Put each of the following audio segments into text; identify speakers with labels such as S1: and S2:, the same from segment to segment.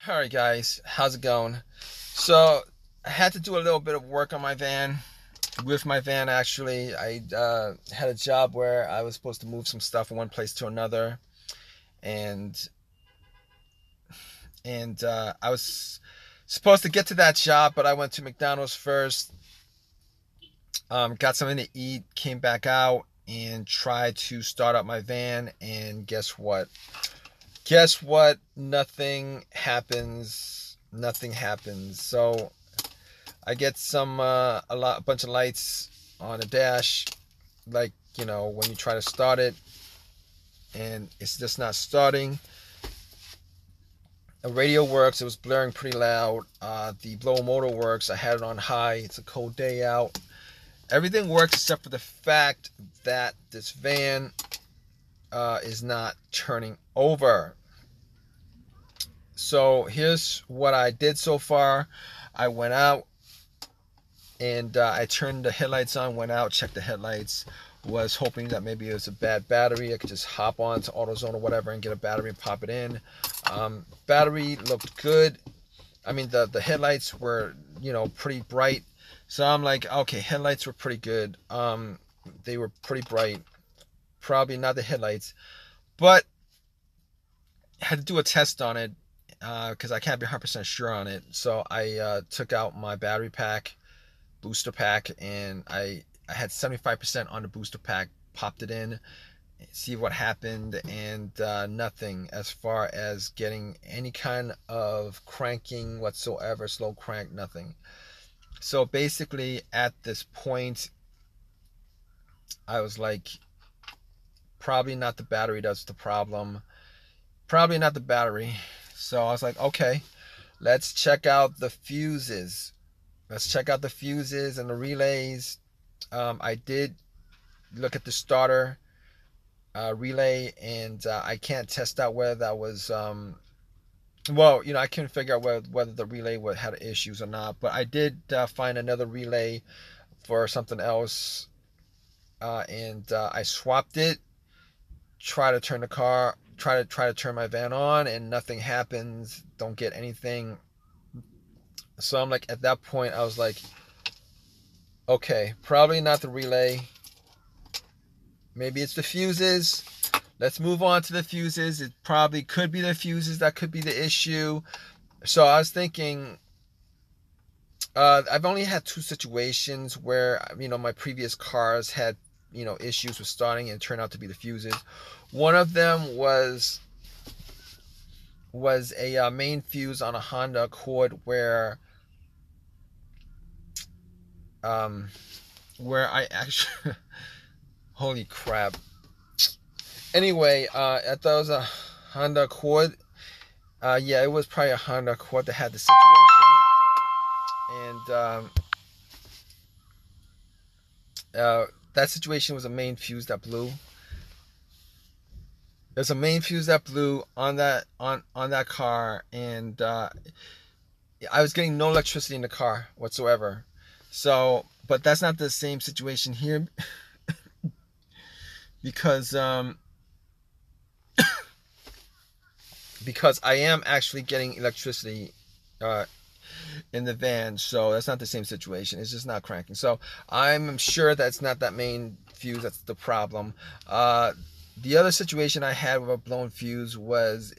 S1: Alright guys, how's it going? So I had to do a little bit of work on my van. With my van actually, I had a job where I was supposed to move some stuff from one place to another, and I was supposed to get to that job, but I went to McDonald's first, got something to eat, came back out and tried to start up my van, and guess what? Guess what? Nothing happens. Nothing happens. So I get a bunch of lights on the dash, like when you try to start it, and it's just not starting. The radio works. It was blaring pretty loud. The blower motor works. I had it on high. It's a cold day out. Everything works except for the fact that this van is not turning over. So here's what I did so far. I went out and I turned the headlights on, went out, checked the headlights, was hoping that maybe it was a bad battery. I could just hop on to AutoZone or whatever and get a battery and pop it in. Battery looked good. I mean, the headlights were, pretty bright. So I'm like, okay, headlights were pretty good. They were pretty bright. Probably not the headlights, but I had to do a test on it because I can't be 100% sure on it. So I took out my battery pack, booster pack, and I had 75% on the booster pack, popped it in, see what happened, and nothing as far as getting any kind of cranking whatsoever, slow crank, nothing. So basically at this point I was like, probably not the battery that's the problem, probably not the battery. So I was like, okay, let's check out the fuses. Let's check out the fuses and the relays. I did look at the starter relay, and I can't test out whether that was I couldn't figure out whether the relay had issues or not. But I did find another relay for something else, and I swapped it. Try to turn my van on, and nothing happens. Don't get anything. So I'm like, at that point I was like, okay, probably not the relay. Maybe it's the fuses. Let's move on to the fuses. It probably could be the fuses that could be the issue. So I was thinking, I've only had two situations where, my previous cars had, issues with starting, and it turned out to be the fuses. One of them was a main fuse on a Honda Accord where I actually holy crap. Anyway, I thought it was a Honda Accord. Yeah, it was probably a Honda Accord that had the situation. And that situation was a main fuse that blew. There's a main fuse that blew on that car, and I was getting no electricity in the car whatsoever. So, but that's not the same situation here because because I am actually getting electricity in the van, so that's not the same situation. It's just not cranking. So I'm sure that's not that main fuse that's the problem. The other situation I had with a blown fuse was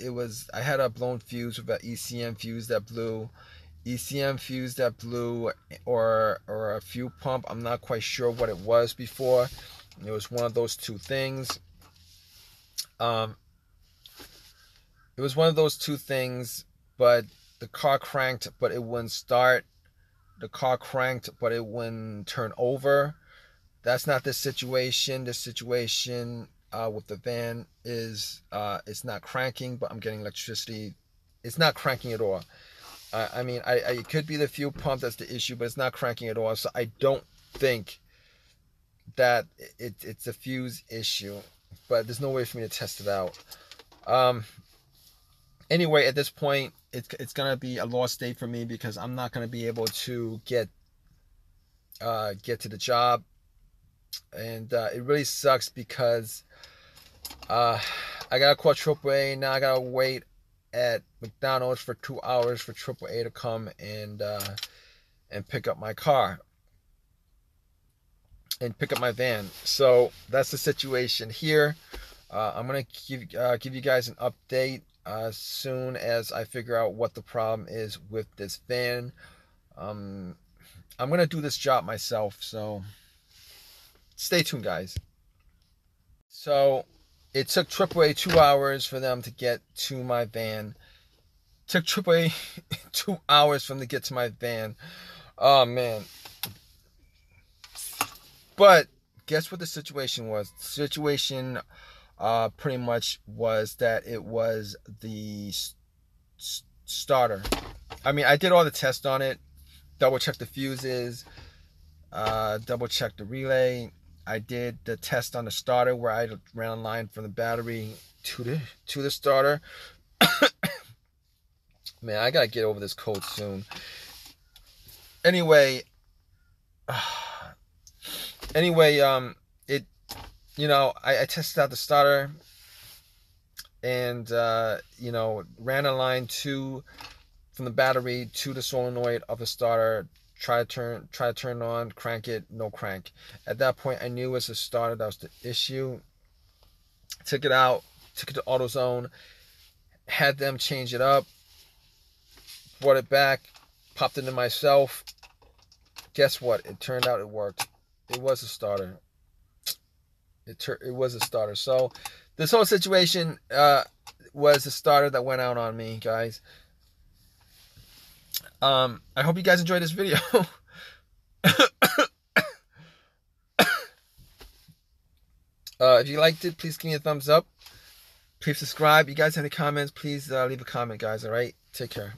S1: I had a blown fuse with an ECM fuse that blew. ECM fuse that blew, or a fuel pump. I'm not quite sure what it was before. It was one of those two things. It was one of those two things, but the car cranked, but it wouldn't start. The car cranked, but it wouldn't turn over. That's not the situation. The situation with the van is it's not cranking, but I'm getting electricity. It's not cranking at all. I mean, it could be the fuel pump that's the issue, but it's not cranking at all. So I don't think that it's a fuse issue, but there's no way for me to test it out. Anyway, at this point, it's gonna be a lost day for me because I'm not gonna be able to get to the job, and it really sucks because I gotta call AAA now. I gotta wait at McDonald's for 2 hours for AAA to come and pick up my car and pick up my van. So that's the situation here. I'm gonna give you guys an update as soon as I figure out what the problem is with this van. I'm gonna do this job myself, so stay tuned, guys. So it took AAA 2 hours for them to get to my van. Took AAA 2 hours for them to get to my van. Oh man. But guess what the situation was? The situation pretty much was that it was the starter. I mean, I did all the tests on it. Double checked the fuses. Double checked the relay. I did the test on the starter where I ran a line from the battery to the starter. Man, I gotta get over this cold soon. Anyway, I tested out the starter and ran a line from the battery to the solenoid of the starter. Try to turn on, crank it, no crank. At that point, I knew it was the starter that was the issue. Took it out, took it to AutoZone, had them change it up, brought it back, popped it in myself. Guess what? It turned out it worked. It was a starter. It was a starter. So this whole situation was a starter that went out on me, guys. I hope you guys enjoyed this video. If you liked it, please give me a thumbs up. Please subscribe. You guys have any comments, please leave a comment, guys. All right? Take care.